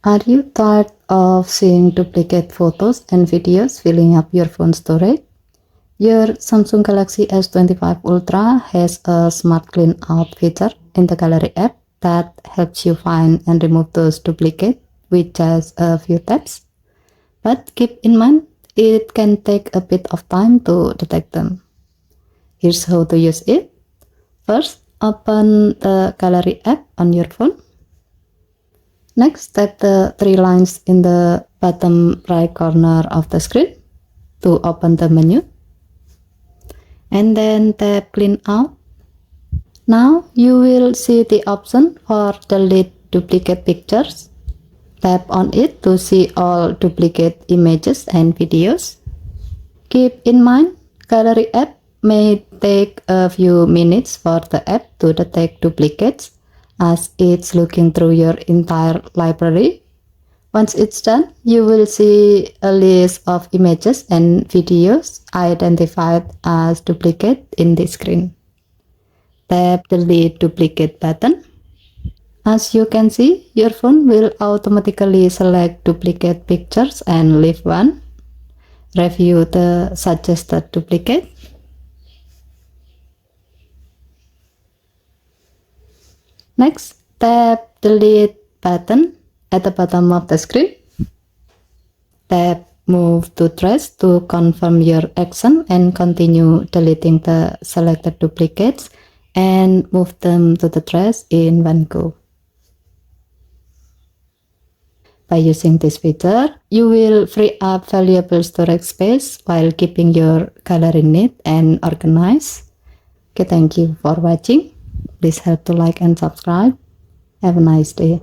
Are you tired of seeing duplicate photos and videos filling up your phone storage? Your Samsung Galaxy S25 Ultra has a smart clean out feature in the Gallery app that helps you find and remove those duplicates with just a few taps. But keep in mind, it can take a bit of time to detect them. Here's how to use it. First, open the Gallery app on your phone. Next, tap the three lines in the bottom right corner of the screen to open the menu. And then tap Clean Out. Now you will see the option for delete duplicate pictures. Tap on it to see all duplicate images and videos. Keep in mind, Gallery app may take a few minutes for the app to detect duplicates as it's looking through your entire library. Once it's done, you will see a list of images and videos identified as duplicate in the screen. Tap the Delete Duplicate button. As you can see, your phone will automatically select duplicate pictures and leave one. Review the suggested duplicate. Next, tap Delete button at the bottom of the screen. Tap Move to Trash to confirm your action and continue deleting the selected duplicates and move them to the trash in one go. By using this feature, you will free up valuable storage space while keeping your gallery neat and organized. Okay, thank you for watching. Please help to like and subscribe. Have a nice day.